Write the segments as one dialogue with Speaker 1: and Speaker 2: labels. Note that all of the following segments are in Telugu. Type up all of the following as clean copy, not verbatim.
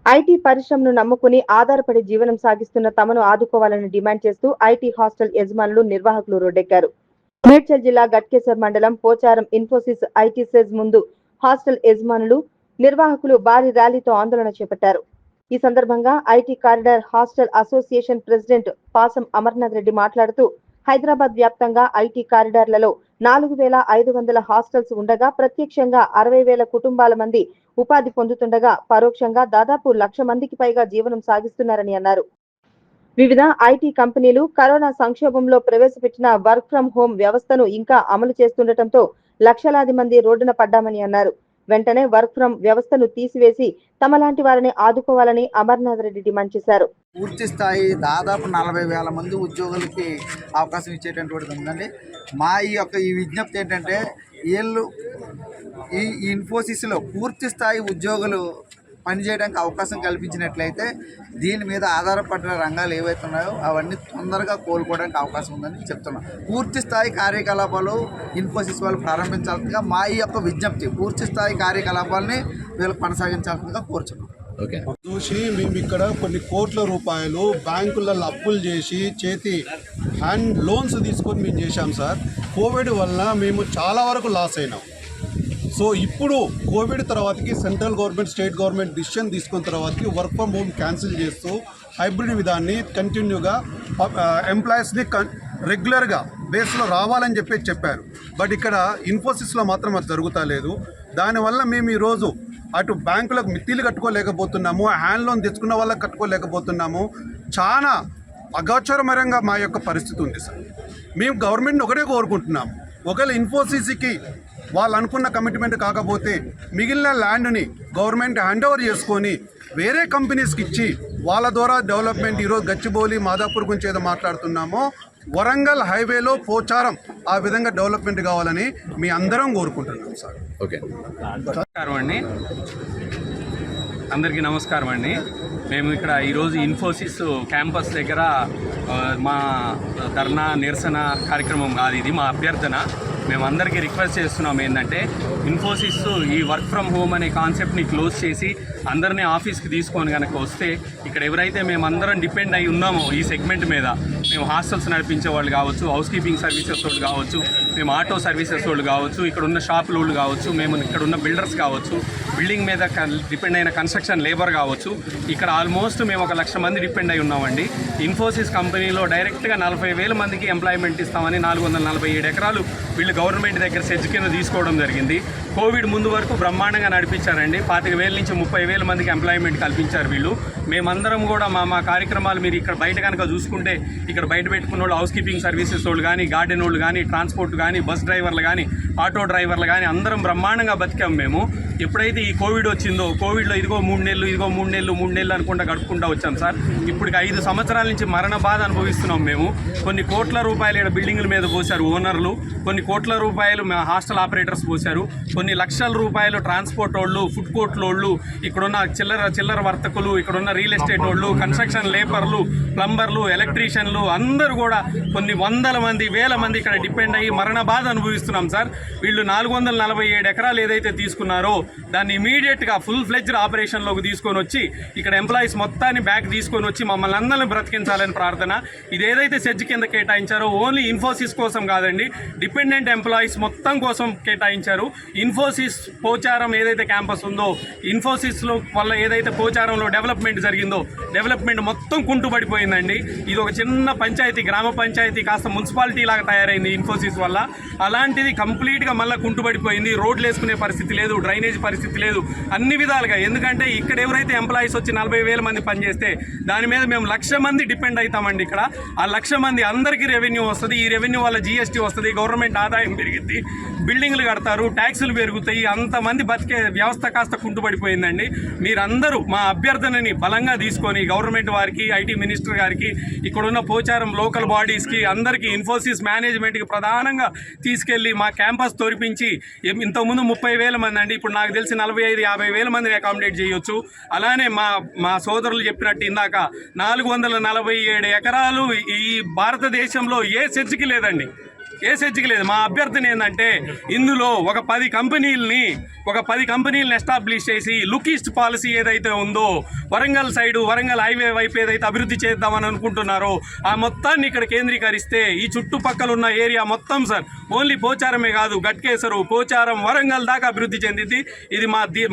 Speaker 1: ఐటీ పరిశ్రమను నమ్ముకుని ఆధారపడి జీవనం సాగిస్తున్న తమను ఆదుకోవాలని డిమాండ్ చేస్తూ ఐటీ హాస్టల్ యజమానులు నిర్వాహకులు రోడ్డెక్కారు. మేడ్చల్ జిల్లా గట్కేసర్ మండలం పోచారం ఇన్ఫోసిస్ ఐటీ సెజ్ ముందు హాస్టల్ యజమానులు నిర్వాహకులు భారీ ర్యాలీతో ఆందోళన చేపట్టారు. ఈ సందర్భంగా IT corridor hostel association president Pasam Amarnath Reddy మాట్లాడుతూ హైదరాబాద్ వ్యాప్తంగా ఐటీ కారిడార్లలో 4500 హాస్టల్స్ ఉండగా ప్రత్యక్షంగా 60,000 కుటుంబాల మంది ఉపాధి పొందుతుండగా పరోక్షంగా దాదాపు 1,00,000 మందికి పైగా జీవనం సాగిస్తున్నారని అన్నారు. వివిధ ఐటీ కంపెనీలు కరోనా సంక్షోభంలో ప్రవేశపెట్టిన వర్క్ ఫ్రం హోం వ్యవస్థను ఇంకా అమలు చేస్తుండటంతో లక్షలాది మంది రోడ్డున పడ్డామని అన్నారు. వెంటనే వర్క్ ఫ్రం వ్యవస్థను తీసివేసి తమలాంటి వారిని ఆదుకోవాలని అమర్నాథ్ రెడ్డి డిమాండ్ చేశారు.
Speaker 2: పూర్తి స్థాయి దాదాపు 40,000 మంది ఉద్యోగులకి అవకాశం ఇచ్చేటటువంటిది ఉందండి. మా ఈ విజ్ఞప్తి ఏంటంటే వీళ్ళు ఈ ఇన్ఫోసిస్లో పూర్తి స్థాయి ఉద్యోగులు పనిచేయడానికి అవకాశం కల్పించినట్లయితే దీని మీద ఆధారపడిన రంగాలు ఏవైతే ఉన్నాయో అవన్నీ తొందరగా కోలుకోవడానికి అవకాశం ఉందని చెప్తున్నాం. పూర్తి స్థాయి కార్యకలాపాలు ఇన్ఫోసిస్ వాళ్ళు ప్రారంభించాల్సిందిగా మా విజ్ఞప్తి. పూర్తి స్థాయి కార్యకలాపాలని వీళ్ళు కొనసాగించాల్సిందిగా కోరుచున్నాం.
Speaker 3: చూసి మేము ఇక్కడ కొన్ని కోట్ల రూపాయలు బ్యాంకులలో అప్పులు చేసి చేతి హ్యాండ్ లోన్స్ తీసుకొని మేము చేశాం సార్. కోవిడ్ వల్ల మేము చాలా వరకు లాస్ అయినాం. సో ఇప్పుడు కోవిడ్ తర్వాతకి central government state government decision తీసుకున్న తర్వాతకి వర్క్ ఫ్రమ్ హోమ్ క్యాన్సిల్ చేస్తూ హైబ్రిడ్ విధాన్ని కంటిన్యూగా ఎంప్లాయీస్ని రెగ్యులర్గా బేస్లో రావాలని చెప్పారు. బట్ ఇక్కడ ఇన్ఫోసిస్లో మాత్రం అది జరుగుతా లేదు. దానివల్ల మేము ఈరోజు అటు బ్యాంకులకు మిత్తిలు కట్టుకోలేకపోతున్నాము, హ్యాండ్ లోన్ తెచ్చుకున్న వాళ్ళకి కట్టుకోలేకపోతున్నాము. చాలా అగోచరమరంగా మా యొక్క పరిస్థితి ఉంది సార్. మేము గవర్నమెంట్ని ఒకటే కోరుకుంటున్నాము, ఒకవేళ ఇన్ఫోసిస్కి వాళ్ళు అనుకున్న కమిట్మెంట్ కాకపోతే మిగిలిన ల్యాండ్ని గవర్నమెంట్ హ్యాండ్ ఓవర్ చేసుకొని వేరే కంపెనీస్కి ఇచ్చి వాళ్ళ ద్వారా డెవలప్మెంట్. ఈరోజు గచ్చిబౌలి మాదాపూర్ గురించి ఏదో మాట్లాడుతున్నామో వరంగల్ హైవేలో పోచారం ఆ విధంగా డెవలప్మెంట్ కావాలని మీ అందరం కోరుకుంటున్నాం సార్.
Speaker 4: ఓకే, నమస్కారం అండి. అందరికీ నమస్కారం అండి. మేము ఇక్కడ ఈరోజు ఇన్ఫోసిస్ క్యాంపస్ దగ్గర మా ధర్నా నిరసన కార్యక్రమం కాదు, ఇది మా అభ్యర్థన. మేము అందరికీ రిక్వెస్ట్ చేస్తున్నాం ఏంటంటే ఇన్ఫోసిస్ ఈ వర్క్ ఫ్రమ్ హోమ్ అనే కాన్సెప్ట్ని క్లోజ్ చేసి అందరినీ ఆఫీస్కి తీసుకొని కనుక వస్తే ఇక్కడ ఎవరైతే మేమందరం డిపెండ్ అయి ఉన్నామో ఈ సెగ్మెంట్ మీద, మేము హాస్టల్స్ నడిపించే వాళ్ళు కావచ్చు, హౌస్ కీపింగ్ సర్వీసెస్ వాళ్ళు కావచ్చు, మేము ఆటో సర్వీసెస్ వాళ్ళు కావచ్చు, ఇక్కడ ఉన్న షాపుల వాళ్ళు కావచ్చు, మేము ఇక్కడ ఉన్న బిల్డర్స్ కావచ్చు, బిల్డింగ్ మీద డిపెండ్ అయిన కన్స్ట్రక్షన్ లేబర్ కావచ్చు, ఇక్కడ ఆల్మోస్ట్ మేము 1,00,000 మంది డిపెండ్ అయి ఉన్నామండి. ఇన్ఫోసిస్ కంపెనీలో డైరెక్ట్గా 40,000 మందికి ఎంప్లాయ్మెంట్ ఇస్తామని 447 ఎకరాలు వీళ్ళు గవర్నమెంట్ దగ్గర సెజ్ కింద తీసుకోవడం జరిగింది. కోవిడ్ ముందు వరకు బ్రహ్మాండంగా నడిపించారండి. 25,000 నుంచి 30,000 మందికి ఎంప్లాయ్మెంట్ కల్పించారు వీళ్ళు. మేమందరం కూడా మా కార్యక్రమాలు మీరు ఇక్కడ బయట కనుక చూసుకుంటే ఇక్కడ బయట పెట్టుకున్న వాళ్ళు హౌస్ కీపింగ్ సర్వీసెస్ వాళ్ళు కానీ, గార్డెన్ వాళ్ళు కానీ, ట్రాన్స్పోర్ట్ కానీ, బస్ డ్రైవర్లు కానీ, ఆటో డ్రైవర్లు కానీ అందరం బ్రహ్మాండంగా బతికాం మేము. ఎప్పుడైతే ఈ కోవిడ్ వచ్చిందో కోవిడ్లో ఇదిగో 3 నెలలు అనుకుంటా గడుపుకుంటూ వచ్చాం సార్. ఇప్పటికి 5 సంవత్సరాల నుంచి మరణ బాధ అనుభవిస్తున్నాం మేము. కొన్ని కోట్ల రూపాయలు ఇక్కడ బిల్డింగుల మీద పోశారు ఓనర్లు, కొన్ని కోట్ల రూపాయలు హాస్టల్ ఆపరేటర్స్ పోశారు, కొన్ని లక్షల రూపాయలు ట్రాన్స్పోర్ట్ వాళ్ళు, ఫుడ్ కోర్ట్ల వాళ్ళు, ఇక్కడున్న చిల్లర వర్తకులు, ఇక్కడున్న రియల్ ఎస్టేట్ వాళ్ళు, కన్స్ట్రక్షన్ లేబర్లు, ప్లంబర్లు, ఎలక్ట్రీషియన్లు అందరూ కూడా కొన్ని 100 మంది 1000 మంది ఇక్కడ డిపెండ్ అయ్యి మరణ బాధ అనుభవిస్తున్నాం సార్. వీళ్ళు 447 ఎకరాలు ఏదైతే తీసుకున్నారో దాన్ని ఇమీడియట్గా ఫుల్ ఫ్లెడ్జ్డ్ ఆపరేషన్లోకి తీసుకొని వచ్చి ఇక్కడ ఎంప్లాయీస్ మొత్తాన్ని బ్యాక్ తీసుకొని వచ్చి మమ్మల్ని అందరిని బ్రతికించాలని ప్రార్థన. ఇదేదైతే సెజ్ కింద కేటాయించారో ఓన్లీ ఇన్ఫోసిస్ కోసం కాదండి, డిపెండెంట్ ఎంప్లాయీస్ మొత్తం కోసం కేటాయించారు. ఇన్ఫోసిస్ పోచారం ఏదైతే క్యాంపస్ ఉందో, ఇన్ఫోసిస్లో వల్ల ఏదైతే పోచారంలో డెవలప్మెంట్ జరిగిందో డెవలప్మెంట్ మొత్తం కుంటుపడిపోయిందండి. ఇది ఒక చిన్న పంచాయతీ, గ్రామ పంచాయతీ కాస్త మున్సిపాలిటీ లాగా తయారైంది ఇన్ఫోసిస్ వల్ల. అలాంటిది కంప్లీట్గా మళ్ళీ కుంటుపడిపోయింది. రోడ్లు వేసుకునే పరిస్థితి లేదు, డ్రైనేజ్ పరిస్థితి లేదు, అన్ని విధాలుగా. ఎందుకంటే ఇక్కడ ఎవరైతే ఎంప్లాయీస్ వచ్చి 40,000 మంది పనిచేస్తే దాని మీద మేము 1,00,000 మంది డిపెండ్ అవుతామండి. ఇక్కడ ఆ 1,00,000 మంది అందరికీ రెవెన్యూ వస్తుంది. ఈ రెవెన్యూ వల్ల జీఎస్టీ వస్తుంది, గవర్నమెంట్ ఆదాయం పెరిగింది, బిల్డింగ్లు కడతారు, ట్యాక్సులు పెరుగుతాయి. అంతమంది బతికే వ్యవస్థ కాస్త కుంటుపడిపోయిందండి. మీరందరూ మా అభ్యర్థనని బలంగా తీసుకొని గవర్నమెంట్ వారికి, ఐటీ మినిస్టర్ గారికి, ఇక్కడున్న పోచారం లోకల్ బాడీస్కి అందరికీ, ఇన్ఫోసిస్ మేనేజ్మెంట్కి ప్రధానంగా తీసుకెళ్ళి మా క్యాంపస్ తోరిపించి, ఇంతకుముందు 30,000 మంది అండి, ఇప్పుడు నాకు తెలిసి 45,000-50,000 మందిని అకామిడేట్ చేయొచ్చు. అలానే మా సోదరులు చెప్పినట్టు ఇందాక 447 ఎకరాలు ఈ భారతదేశంలో ఏ సెజ్కి లేదండి. ఏసెచ్కి లేదు. మా అభ్యర్థన ఏంటంటే ఇందులో ఒక 10 కంపెనీలను ఎస్టాబ్లిష్ చేసి లుక్ ఈస్ట్ పాలసీ ఏదైతే ఉందో వరంగల్ సైడు వరంగల్ హైవే వైపు ఏదైతే అభివృద్ధి చేద్దామని అనుకుంటున్నారో ఆ మొత్తాన్ని ఇక్కడ కేంద్రీకరిస్తే ఈ చుట్టుపక్కల ఉన్న ఏరియా మొత్తం సార్ ఓన్లీ పోచారమే కాదు గట్కేసరు పోచారం వరంగల్ దాకా అభివృద్ధి చెందింది. ఇది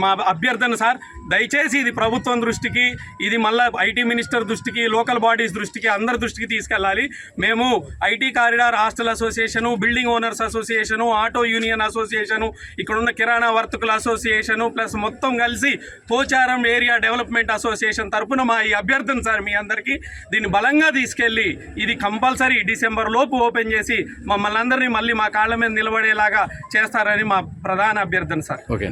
Speaker 4: మా అభ్యర్థన సార్. దయచేసి ఇది ప్రభుత్వం దృష్టికి, ఇది మళ్ళీ ఐటీ మినిస్టర్ దృష్టికి, లోకల్ బాడీస్ దృష్టికి, అందరి దృష్టికి తీసుకెళ్ళాలి. మేము IT corridor hostel association, building owners association, auto union association, ఇక్కడ ఉన్న కిరాణా వర్తకుల అసోసియేషను ప్లస్ మొత్తం కలిసి పోచారం ఏరియా డెవలప్మెంట్ అసోసియేషన్ తరఫున మా ఈ అభ్యర్థన సార్ మీ అందరికీ దీన్ని బలంగా తీసుకెళ్ళి ఇది కంపల్సరీ డిసెంబర్ లోపు ఓపెన్ చేసి మమ్మల్ని అందరినీ మళ్ళీ మా కాళ్ళ మీద నిలబడేలాగా చేస్తారని మా ప్రధాన అభ్యర్థన సార్.
Speaker 5: ఓకే.